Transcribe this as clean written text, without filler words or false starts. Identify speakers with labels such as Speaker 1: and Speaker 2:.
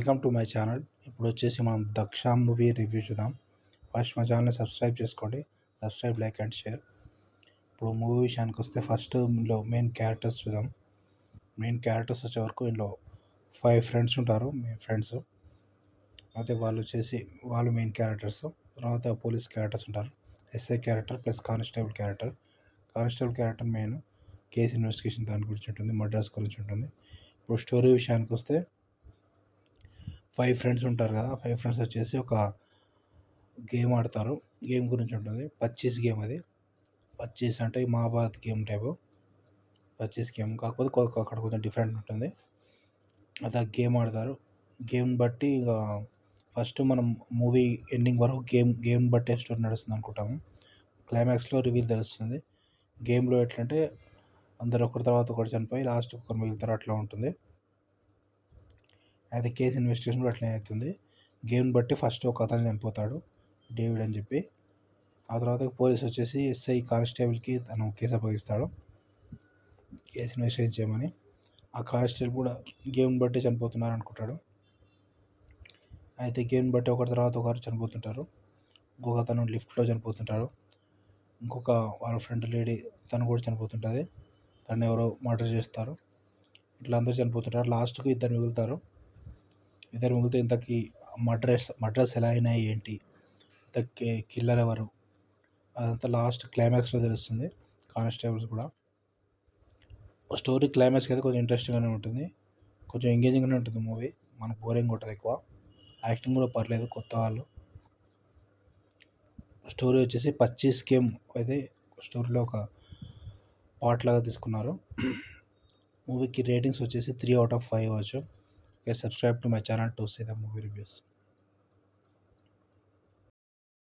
Speaker 1: Welcome to my channel. ఇప్పుడు వచ్చేసి మనం దక్ష మూవీ రివ్యూ చూద్దాం. ఫస్ట్ మా ఛానల్ని సబ్స్క్రైబ్ చేసుకోండి. Subscribe, like and share. ఇప్పుడు మూవీ విషయానికి వస్తే ఫస్ట్ ఇందులో మెయిన్ క్యారెక్టర్స్ చూద్దాం. మెయిన్ క్యారెక్టర్స్ వచ్చే వరకు ఇందులో 5 ఫ్రెండ్స్ ఉంటారు. మెయిన్ ఫ్రెండ్స్ అయితే వాళ్ళు మెయిన్ క్యారెక్టర్స్. తర్వాత పోలీస్ క్యారెక్టర్స్ ఉంటారు. SI character plus constable character. Constable character main case investigation దాని గురించి ఉంటుంది, మర్డర్స్ గురించి ఉంటుంది. ఇప్పుడు స్టోరీ విషయానికి వస్తే 5 ఫ్రెండ్స్ ఉంటారు కదా. 5 ఫ్రెండ్స్ వచ్చేసి ఒక గేమ్ ఆడతారు. గేమ్ గురించి ఉంటుంది. 25 గేమ్. అది 25 అంటే మహాభారత్ గేమ్ టైపు 25 గేమ్. కాకపోతే అక్కడ కొంచెం డిఫరెంట్ ఉంటుంది. అది ఆ గేమ్ ఆడతారు. గేమ్ బట్టి ఇక ఫస్ట్ మనం మూవీ ఎండింగ్ వరకు గేమ్ బట్టే స్టోరీ నడుస్తుంది అనుకుంటాము. క్లైమాక్స్లో రివీల్ తెలుస్తుంది. గేమ్లో ఎట్లంటే అందరు ఒకరి తర్వాత ఒకటి చనిపోయి లాస్ట్ ఒకరు మిగులుతారు, అట్లా ఉంటుంది. అయితే కేసు ఇన్వెస్టిగేషన్ కూడా అట్లనే అవుతుంది. గేమ్ బట్టి ఫస్ట్ ఒక అతను చనిపోతాడు, డేవిడ్ అని చెప్పి. ఆ తర్వాత పోలీస్ వచ్చేసి ఎస్ఐ కానిస్టేబుల్కి తను కేసు అప్పగిస్తాడు, కేసు ఇన్వెస్టిగేషన్ చేయమని. ఆ కానిస్టేబుల్ కూడా గేమ్ బట్టి చనిపోతున్నారు అనుకుంటాడు. అయితే గేమ్ బట్టి ఒకరి తర్వాత ఒకరు చనిపోతుంటారు. ఇంకొక అతను లిఫ్ట్లో చనిపోతుంటాడు. ఇంకొక వాళ్ళ ఫ్రెండ్ లేడీ తను కూడా చనిపోతుంటుంది. తను ఎవరో మర్డర్ చేస్తారు. ఇట్లా అందరూ చనిపోతుంటారు. లాస్ట్కి ఇద్దరు మిగులుతారు. మిగిలితే ఇంతకీ మర్డర్స్ ఎలా అయినాయి ఏంటి, ఇంతకీ కిల్లర్ ఎవరు, అదంతా లాస్ట్ క్లైమాక్స్లో తెలుస్తుంది. కానిస్టేబుల్స్ కూడా స్టోరీ క్లైమాక్స్ అయితే కొంచెం ఇంట్రెస్టింగ్గానే ఉంటుంది, కొంచెం ఎంగేజింగ్గానే ఉంటుంది మూవీ. మనకు బోరింగ్ ఉంటుంది ఎక్కువ. యాక్టింగ్ కూడా పర్లేదు, కొత్త వాళ్ళు. స్టోరీ వచ్చేసి 25 గేమ్ అయితే స్టోరీలో ఒక పార్ట్ లాగా తీసుకున్నారు. మూవీకి రేటింగ్స్ వచ్చేసి 3/5 ఇవ్వచ్చు. Okay, subscribe to my channel to see the movie reviews.